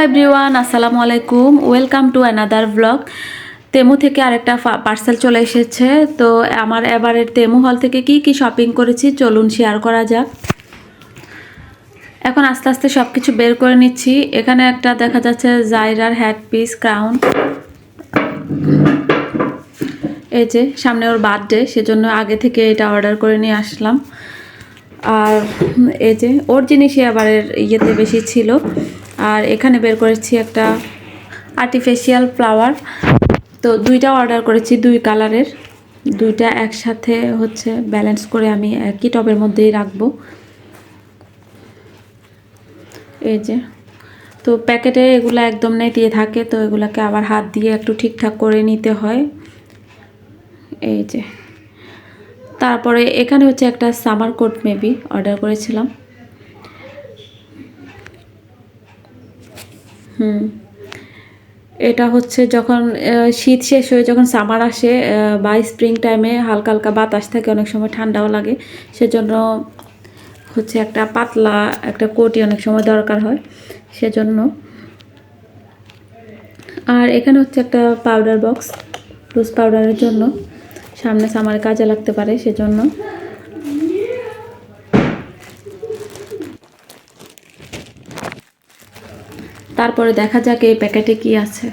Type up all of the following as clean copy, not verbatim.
Everyone, আসসালামু আলাইকুম। Welcome to another blog. Temu থেকে আরেকটা পার্সেল চলে এসেছে। তো আমার এবারের তেমু হল থেকে কি শপিং করেছি চলুন শেয়ার করা যাক। এখন আস্তে আস্তে সব কিছু বের করে নিচ্ছি। এখানে একটা দেখা যাচ্ছে জাইরার হ্যাড পিস ক্রাউন। এই যে সামনে ওর বার্থডে, সেজন্য আগে থেকে এটা অর্ডার করে নিয়ে আসলাম। আর এই যে ওর জিনিসই এবারের ইয়েতে বেশি ছিল। আর এখানে বের করেছি একটা আর্টিফিশিয়াল ফ্লাওয়ার। তো দুইটা অর্ডার করেছি, দুই কালারের, দুইটা একসাথে হচ্ছে ব্যালেন্স করে আমি একই টবের মধ্যেই রাখবো। এই যে তো প্যাকেটে এগুলো একদম নেতিয়ে থাকে, তো এগুলাকে আবার হাত দিয়ে একটু ঠিকঠাক করে নিতে হয়। এই যে তারপরে এখানে হচ্ছে একটা সামার কোট মেবি অর্ডার করেছিলাম। এটা হচ্ছে যখন শীত শেষ হয়ে যখন সামার আসে বা স্প্রিং টাইমে হালকা হালকা বাতাস থাকে, অনেক সময় ঠান্ডাও লাগে, সেজন্য হচ্ছে একটা পাতলা একটা কোটই অনেক সময় দরকার হয় সেজন্য। আর এখানে হচ্ছে একটা পাউডার বক্স, লুজ পাউডারের জন্য, সামনে সামারে কাজে লাগতে পারে সেজন্য। তারপরে দেখা যাক এই প্যাকেটে কি আছে।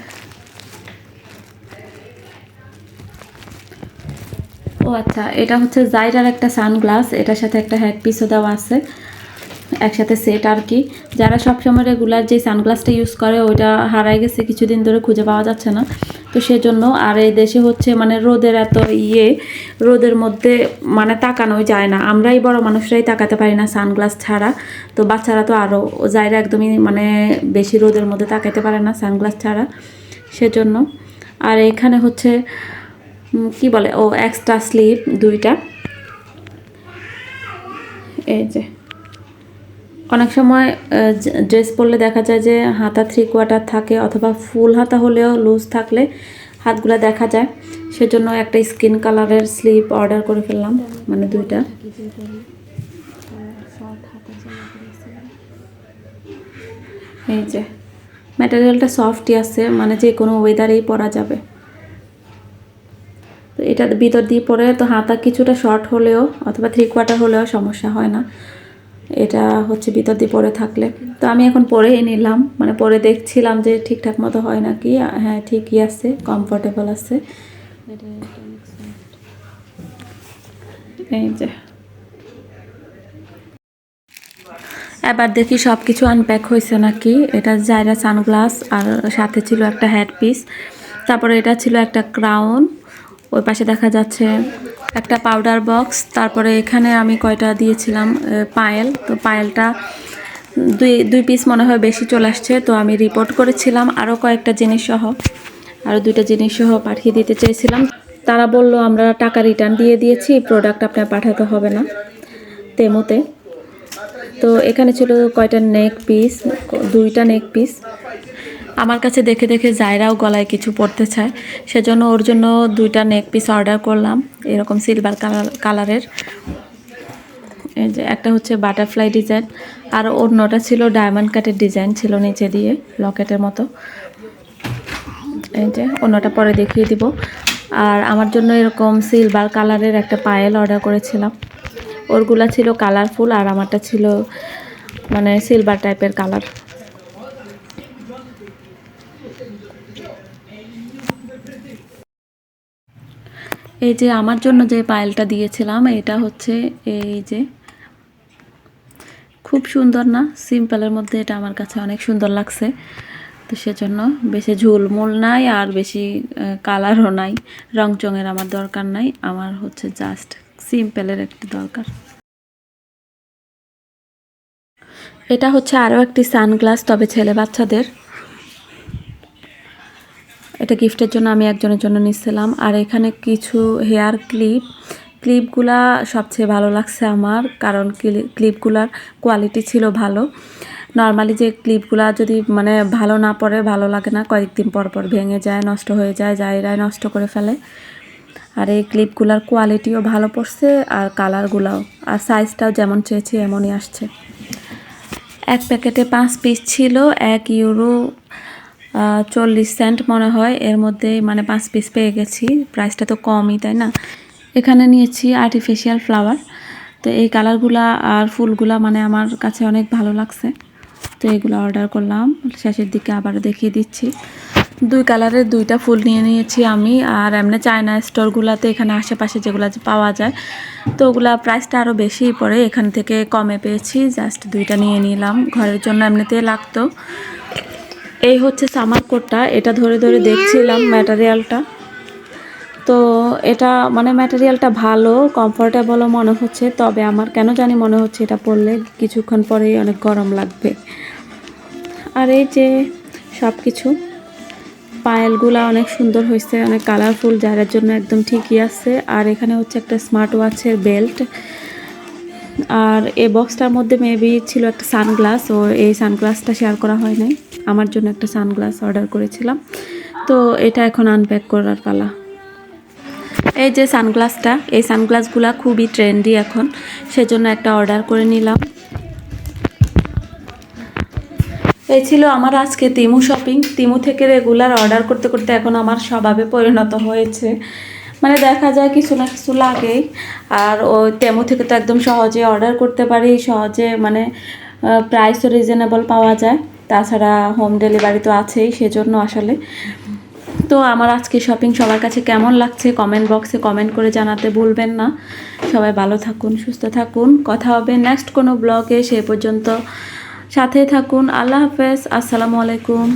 ও আচ্ছা, এটা হচ্ছে জাইরার একটা সানগ্লাস, এটার সাথে একটা হেড পিসও দেওয়া আছে, একসাথে সেট আর কি। যারা সবসময় রেগুলার যে সানগ্লাসটা ইউজ করে ওইটা হারাই গেছে, কিছুদিন ধরে খুঁজে পাওয়া যাচ্ছে না, তো সেজন্য। আর এই দেশে হচ্ছে মানে রোদের এত রোদের মধ্যে মানে তাকানোই যায় না, আমরাই বড় মানুষরাই তাকাতে পারি না সানগ্লাস ছাড়া, তো বাচ্চারা তো আরও। জাইরা একদমই মানে বেশি রোদের মধ্যে তাকাতে পারে না সানগ্লাস ছাড়া, সেজন্য। আর এখানে হচ্ছে কি বলে ও এক্সট্রা স্লিভ দুইটা। এই যে অনেক সময় ড্রেস পরলে দেখা যায় যে হাতা 3/4 থাকে, অথবা ফুল হাতা হলেও লুজ থাকলে হাতগুলো দেখা যায়, সেজন্য একটা স্কিন কালারের স্লিভ অর্ডার করে ফেললাম, মানে দুইটা। এই যে ম্যাটেরিয়ালটা সফটই আছে, মানে যে কোনো ওয়েদারেই পরা যাবে। তো এটা ভিতর দিয়ে পরে তো হাতা কিছুটা শর্ট হলেও অথবা 3/4 হলেও সমস্যা হয় না, এটা হচ্ছে ভিতর দিয়ে পরে থাকলে। তো আমি এখন পরেই নিলাম, মানে পরে দেখছিলাম যে ঠিকঠাক মতো হয় নাকি। হ্যাঁ ঠিকই আছে, কমফোর্টেবল আছে। এই যে এবার দেখি সব কিছু আনপ্যাক হয়েছে নাকি। এটা জাইরা সানগ্লাস, আর সাথে ছিল একটা হেড পিস, তারপরে এটা ছিল একটা ক্রাউন, ওই পাশে দেখা যাচ্ছে একটা পাউডার বক্স, তারপরে এখানে আমি কয়টা দিয়েছিলাম পায়েল, তো পায়েলটা দুই পিস মনে হয় বেশি চলে আসছে, তো আমি রিপোর্ট করেছিলাম আরও কয়েকটা জিনিস সহ, আরও দুইটা জিনিস সহ পাঠিয়ে দিতে চেয়েছিলাম। তারা বলল আমরা টাকা রিটার্ন দিয়ে দিয়েছি, প্রোডাক্ট আপনার পাঠাতে হবে না তেমুতে। তো এখানে ছিল কয়টা নেক পিস, দুইটা নেক পিস। আমার কাছে দেখে দেখে জাইরাও গলায় কিছু পরতে চায়, সেজন্য ওর জন্য দুইটা নেক পিস অর্ডার করলাম, এরকম সিলভার কালারের। এই যে একটা হচ্ছে বাটারফ্লাই ডিজাইন, আর অন্যটা ছিল ডায়মন্ড কাটের ডিজাইন ছিল নিচে দিয়ে লকেটের মতো। এই যে অন্যটা পরে দেখিয়ে দিব। আর আমার জন্য এরকম সিলভার কালারের একটা পায়েল অর্ডার করেছিলাম, ওরগুলা ছিল কালারফুল, আর আমারটা ছিল মানে সিলভার টাইপের কালার। এই যে আমার জন্য যে পায়েলটা দিয়েছিলাম এটা হচ্ছে এই যে, খুব সুন্দর না, সিম্পলের মধ্যে এটা আমার কাছে অনেক সুন্দর লাগছে, তো সেজন্য বেশি ঝুলমুল নাই আর বেশি কালারও নাই, রংচঙের আমার দরকার নাই, আমার হচ্ছে জাস্ট সিম্পলের একটি দরকার। এটা হচ্ছে আরও একটি সানগ্লাস, তবে ছেলে বাচ্চাদের, এটা গিফটের জন্য আমি একজনের জন্য নিচ্ছিলাম। আর এখানে কিছু হেয়ার ক্লিপগুলা সবচেয়ে ভালো লাগছে আমার, কারণ ক্লিপগুলার কোয়ালিটি ছিল ভালো। নর্মালি যে ক্লিপগুলা যদি মানে ভালো না পড়ে ভালো লাগে না, কয়েকদিন পর পর ভেঙে যায়, নষ্ট হয়ে যায়, জাইরায় নষ্ট করে ফেলে। আর এই ক্লিপগুলার কোয়ালিটিও ভালো পড়ছে, আর কালারগুলাও, আর সাইজটাও যেমন চেয়েছি এমনই আসছে। এক প্যাকেটে 5 পিস ছিল, €1 40 সেন্ট মনে হয়, এর মধ্যে মানে 5 পিস পেয়ে গেছি। প্রাইসটা তো কমই, তাই না? এখানে নিয়েছি আর্টিফিশিয়াল ফ্লাওয়ার। তো এই কালারগুলা আর ফুলগুলা মানে আমার কাছে অনেক ভালো লাগছে, তো এগুলো অর্ডার করলাম। শেষের দিকে আবার দেখিয়ে দিচ্ছি। 2 কালারের 2টা ফুল নিয়ে নিয়েছি আমি। আর এমনি চায়না স্টোরগুলোতে এখানে আশেপাশে যেগুলো পাওয়া যায়, তো ওগুলা প্রাইসটা আরও বেশিই পড়ে, এখান থেকে কমে পেয়েছি। জাস্ট 2টা নিয়ে নিলাম, ঘরের জন্য এমনিতেই লাগতো। এই হচ্ছে সামার কোটটা, এটা ধরে ধরে দেখছিলাম ম্যাটেরিয়ালটা। তো এটা মানে ম্যাটেরিয়ালটা ভালো, কমফোর্টেবলও মনে হচ্ছে, তবে আমার কেন জানি মনে হচ্ছে এটা পরলে কিছুক্ষণ পরেই অনেক গরম লাগবে। আর এই যে সব কিছু, পায়েলগুলা অনেক সুন্দর হয়েছে, অনেক কালারফুল, যার জন্য একদম ঠিকই আছে। আর এখানে হচ্ছে একটা স্মার্ট ওয়াচের বেল্ট। আর এই বক্সটার মধ্যে মেবি ছিল একটা সানগ্লাস, ও এই সানগ্লাসটা শেয়ার করা হয় নাই। আমার জন্য একটা সানগ্লাস অর্ডার করেছিলাম, তো এটা এখন আনপ্যাক করার পালা। এই যে সানগ্লাসটা, এই সানগ্লাসগুলা খুবই ট্রেন্ডি এখন, সেজন্য একটা অর্ডার করে নিলাম। এই ছিল আমার আজকে তিমু শপিং। তিমু থেকে রেগুলার অর্ডার করতে করতে এখন আমার স্বভাবে পরিণত হয়েছে, মানে দেখা যায় কিছু না কিছু লাগেই। আর ওই তেমু থেকে তো একদম সহজে অর্ডার করতে পারি, সহজে মানে প্রাইসও রিজনেবল পাওয়া যায়, তাছাড়া হোম ডেলিভারি তো আছেই, সেজন্য আসলে। তো আমার আজকে শপিং সবার কাছে কেমন লাগছে কমেন্ট বক্সে কমেন্ট করে জানাতে ভুলবেন না। সবাই ভালো থাকুন, সুস্থ থাকুন, কথা হবে নেক্সট কোনো ব্লগে। সে পর্যন্ত সাথেই থাকুন। আল্লাহ হাফেজ, আসসালামু আলাইকুম।